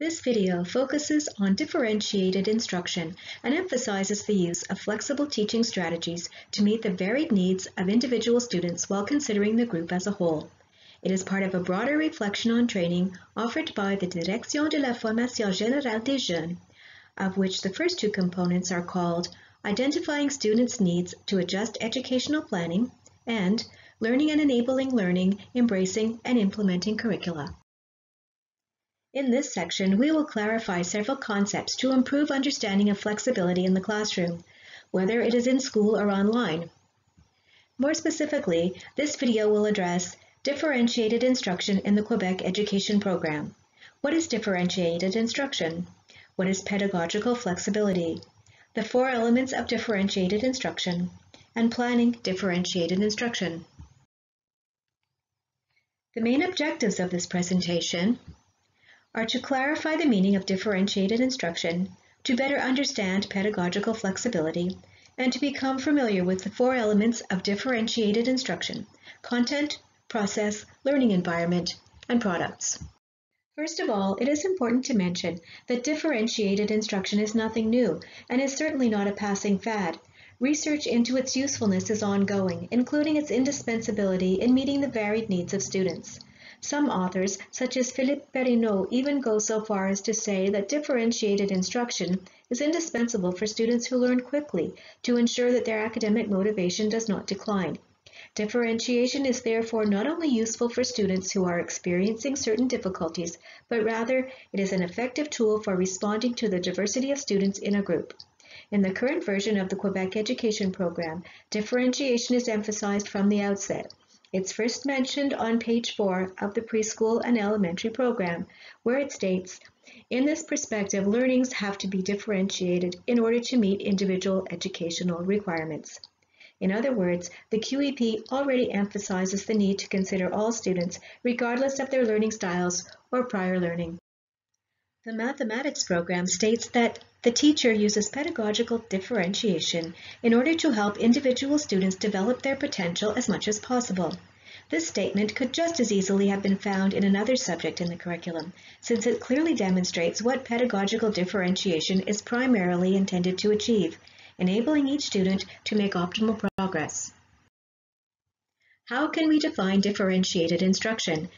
This video focuses on differentiated instruction and emphasizes the use of flexible teaching strategies to meet the varied needs of individual students while considering the group as a whole. It is part of a broader reflection on training offered by the Direction de la Formation Générale des Jeunes, of which the first two components are called Identifying Students' Needs to Adjust Educational Planning and Learning and Enabling Learning, Embracing and Implementing Curricula. In this section, we will clarify several concepts to improve understanding of flexibility in the classroom, whether it is in school or online. More specifically, this video will address differentiated instruction in the Québec Education Program. What is differentiated instruction? What is pedagogical flexibility? The four elements of differentiated instruction, and planning differentiated instruction. The main objectives of this presentation are to clarify the meaning of differentiated instruction, to better understand pedagogical flexibility, and to become familiar with the four elements of differentiated instruction: content, process, learning environment, and products. First of all, it is important to mention that differentiated instruction is nothing new and is certainly not a passing fad. Research into its usefulness is ongoing, including its indispensability in meeting the varied needs of students. Some authors, such as Philippe Perrineau, even go so far as to say that differentiated instruction is indispensable for students who learn quickly to ensure that their academic motivation does not decline. Differentiation is therefore not only useful for students who are experiencing certain difficulties, but rather it is an effective tool for responding to the diversity of students in a group. In the current version of the Québec Education Program, differentiation is emphasized from the outset. It's first mentioned on page 4 of the preschool and elementary program, where it states, "In this perspective, learnings have to be differentiated in order to meet individual educational requirements." In other words, the QEP already emphasizes the need to consider all students, regardless of their learning styles or prior learning. The mathematics program states that the teacher uses pedagogical differentiation in order to help individual students develop their potential as much as possible. This statement could just as easily have been found in another subject in the curriculum, since it clearly demonstrates what pedagogical differentiation is primarily intended to achieve, enabling each student to make optimal progress. How can we define differentiated instruction?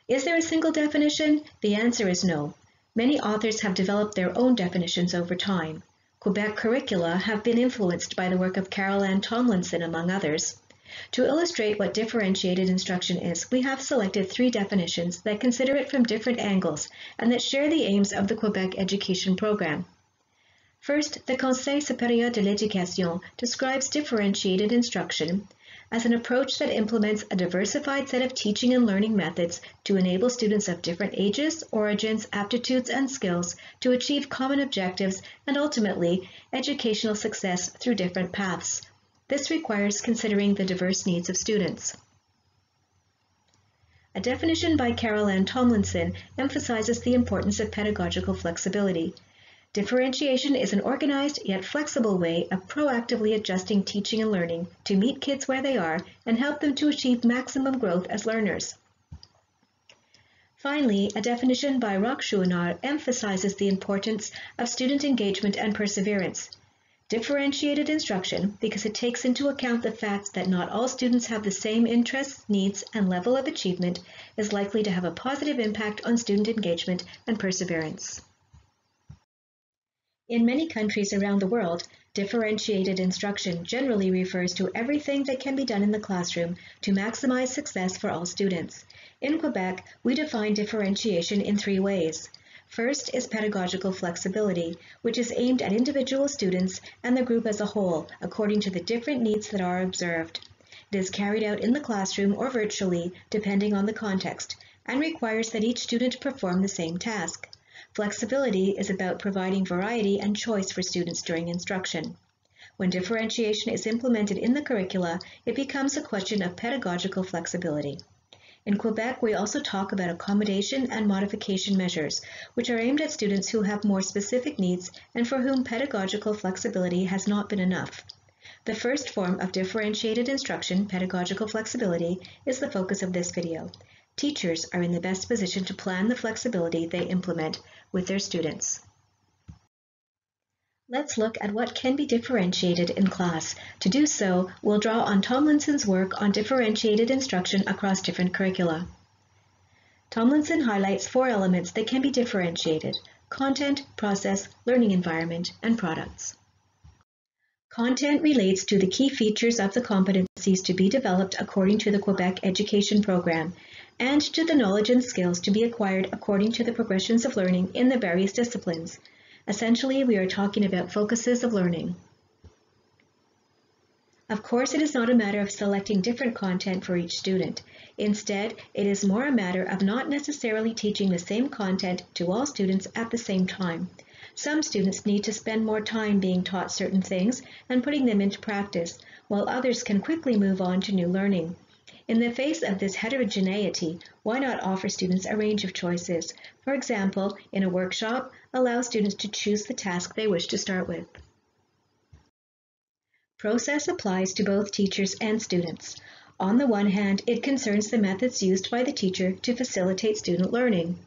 Is there a single definition? The answer is no. Many authors have developed their own definitions over time. Quebec curricula have been influenced by the work of Caroline Tomlinson, among others. To illustrate what differentiated instruction is, we have selected 3 definitions that consider it from different angles and that share the aims of the Quebec Education Program. First, the Conseil supérieur de l'éducation describes differentiated instruction as an approach that implements a diversified set of teaching and learning methods to enable students of different ages, origins, aptitudes, and skills to achieve common objectives and ultimately educational success through different paths. This requires considering the diverse needs of students. A definition by Caroline Tomlinson emphasizes the importance of pedagogical flexibility. Differentiation is an organized yet flexible way of proactively adjusting teaching and learning to meet kids where they are and help them to achieve maximum growth as learners. Finally, a definition by Roque-Chouinard emphasizes the importance of student engagement and perseverance. Differentiated instruction, because it takes into account the fact that not all students have the same interests, needs, and level of achievement, is likely to have a positive impact on student engagement and perseverance. In many countries around the world, differentiated instruction generally refers to everything that can be done in the classroom to maximize success for all students. In Quebec, we define differentiation in 3 ways. First is pedagogical flexibility, which is aimed at individual students and the group as a whole, according to the different needs that are observed. It is carried out in the classroom or virtually, depending on the context, and requires that each student perform the same task. Flexibility is about providing variety and choice for students during instruction. When differentiation is implemented in the curricula, it becomes a question of pedagogical flexibility. In Quebec, we also talk about accommodation and modification measures, which are aimed at students who have more specific needs and for whom pedagogical flexibility has not been enough. The first form of differentiated instruction, pedagogical flexibility, is the focus of this video. teachers are in the best position to plan the flexibility they implement with their students. Let's look at what can be differentiated in class. To do so, we'll draw on Tomlinson's work on differentiated instruction across different curricula. Tomlinson highlights 4 elements that can be differentiated: content, process, learning environment, and products. Content relates to the key features of the competencies to be developed according to the Québec Education Program, and to the knowledge and skills to be acquired according to the progressions of learning in the various disciplines. Essentially, we are talking about focuses of learning. Of course, it is not a matter of selecting different content for each student. Instead, it is more a matter of not necessarily teaching the same content to all students at the same time. Some students need to spend more time being taught certain things and putting them into practice, while others can quickly move on to new learning. In the face of this heterogeneity, why not offer students a range of choices? For example, in a workshop, allow students to choose the task they wish to start with. Process applies to both teachers and students. On the one hand, it concerns the methods used by the teacher to facilitate student learning.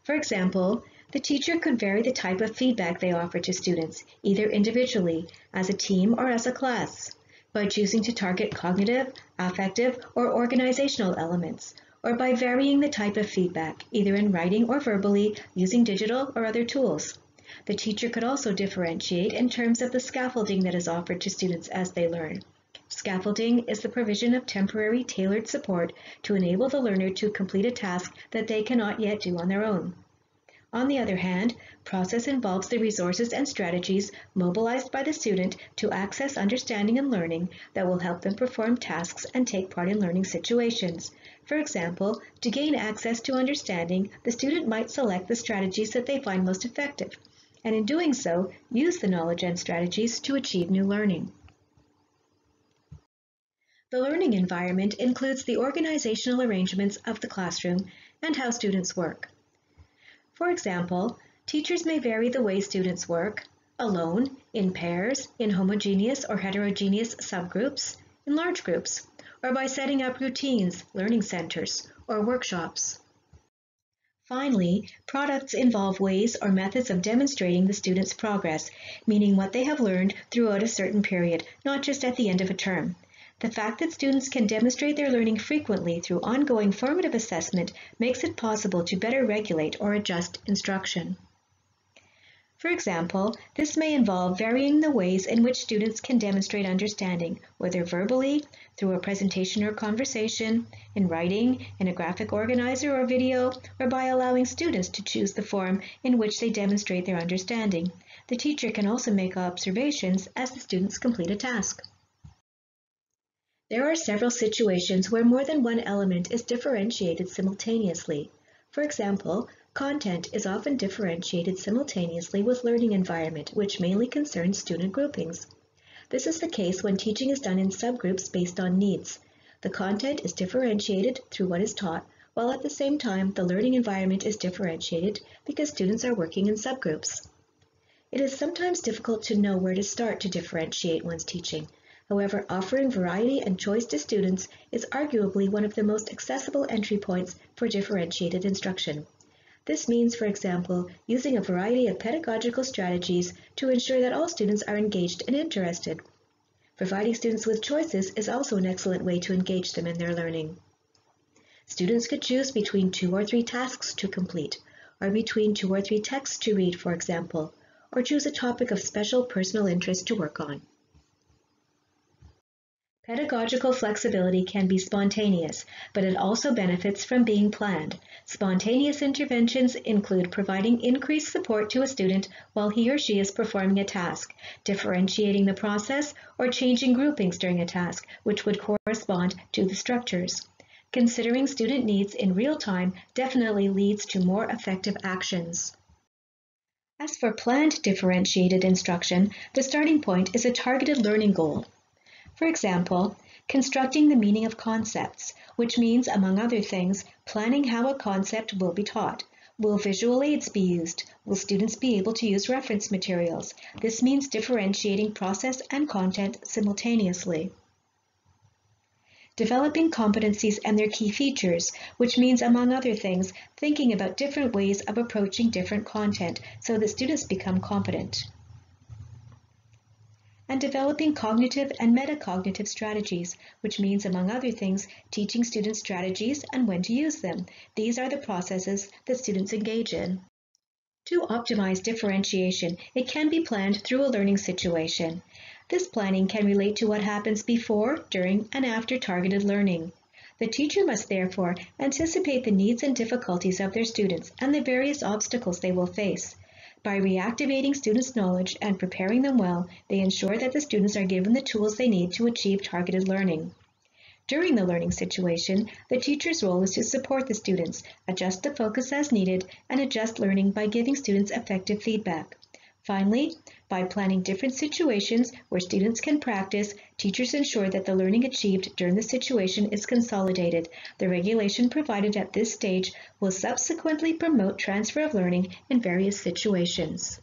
For example, the teacher could vary the type of feedback they offer to students, either individually, as a team, or as a class, by choosing to target cognitive, affective, or organizational elements, or by varying the type of feedback, either in writing or verbally, using digital or other tools. The teacher could also differentiate in terms of the scaffolding that is offered to students as they learn. Scaffolding is the provision of temporary, tailored support to enable the learner to complete a task that they cannot yet do on their own. On the other hand, process involves the resources and strategies mobilized by the student to access understanding and learning that will help them perform tasks and take part in learning situations. For example, to gain access to understanding, the student might select the strategies that they find most effective, and in doing so, use the knowledge and strategies to achieve new learning. The learning environment includes the organizational arrangements of the classroom and how students work. For example, teachers may vary the way students work, alone, in pairs, in homogeneous or heterogeneous subgroups, in large groups, or by setting up routines, learning centers, or workshops. Finally, products involve ways or methods of demonstrating the student's progress, meaning what they have learned throughout a certain period, not just at the end of a term. The fact that students can demonstrate their learning frequently through ongoing formative assessment makes it possible to better regulate or adjust instruction. For example, this may involve varying the ways in which students can demonstrate understanding, whether verbally, through a presentation or conversation, in writing, in a graphic organizer or video, or by allowing students to choose the form in which they demonstrate their understanding. The teacher can also make observations as the students complete a task. There are several situations where more than one element is differentiated simultaneously. For example, content is often differentiated simultaneously with learning environment, which mainly concerns student groupings. This is the case when teaching is done in subgroups based on needs. The content is differentiated through what is taught, while at the same time the learning environment is differentiated because students are working in subgroups. It is sometimes difficult to know where to start to differentiate one's teaching. However, offering variety and choice to students is arguably one of the most accessible entry points for differentiated instruction. This means, for example, using a variety of pedagogical strategies to ensure that all students are engaged and interested. Providing students with choices is also an excellent way to engage them in their learning. Students could choose between 2 or 3 tasks to complete, or between 2 or 3 texts to read, for example, or choose a topic of special personal interest to work on. Pedagogical flexibility can be spontaneous, but it also benefits from being planned. Spontaneous interventions include providing increased support to a student while he or she is performing a task, differentiating the process, or changing groupings during a task, which would correspond to the structures. Considering student needs in real time definitely leads to more effective actions. As for planned differentiated instruction, the starting point is a targeted learning goal. For example, constructing the meaning of concepts, which means, among other things, planning how a concept will be taught. Will visual aids be used? Will students be able to use reference materials? This means differentiating process and content simultaneously. developing competencies and their key features, which means, among other things, thinking about different ways of approaching different content so that students become competent. And developing cognitive and metacognitive strategies, which means, among other things, teaching students strategies and when to use them. These are the processes that students engage in. To optimize differentiation, it can be planned through a learning situation. This planning can relate to what happens before, during, and after targeted learning. The teacher must therefore anticipate the needs and difficulties of their students and the various obstacles they will face. By reactivating students' knowledge and preparing them well, they ensure that the students are given the tools they need to achieve targeted learning. During the learning situation, the teacher's role is to support the students, adjust the focus as needed, and adjust learning by giving students effective feedback. Finally, by planning different situations where students can practice, teachers ensure that the learning achieved during the situation is consolidated. The regulation provided at this stage will subsequently promote transfer of learning in various situations.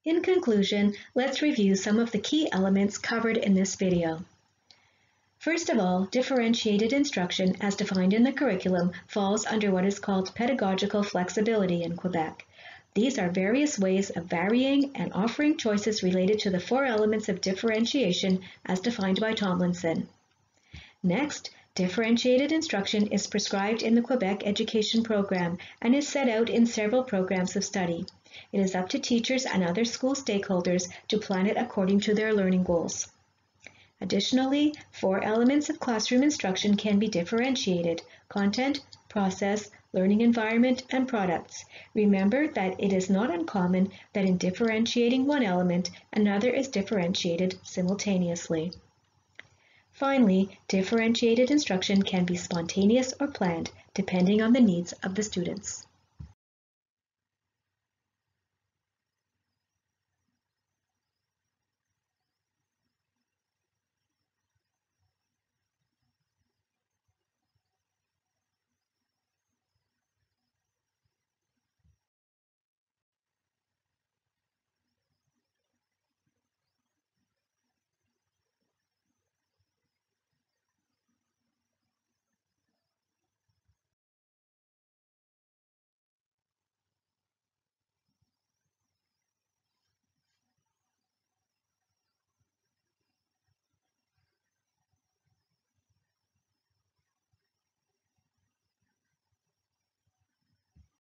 In conclusion, let's review some of the key elements covered in this video. First of all, differentiated instruction, as defined in the curriculum, falls under what is called pedagogical flexibility in Quebec. These are various ways of varying and offering choices related to the 4 elements of differentiation as defined by Tomlinson. Next, differentiated instruction is prescribed in the Québec Education Program and is set out in several programs of study. It is up to teachers and other school stakeholders to plan it according to their learning goals. Additionally, 4 elements of classroom instruction can be differentiated: content, process, learning environment, and products. Remember that it is not uncommon that in differentiating one element, another is differentiated simultaneously. Finally, differentiated instruction can be spontaneous or planned, depending on the needs of the students.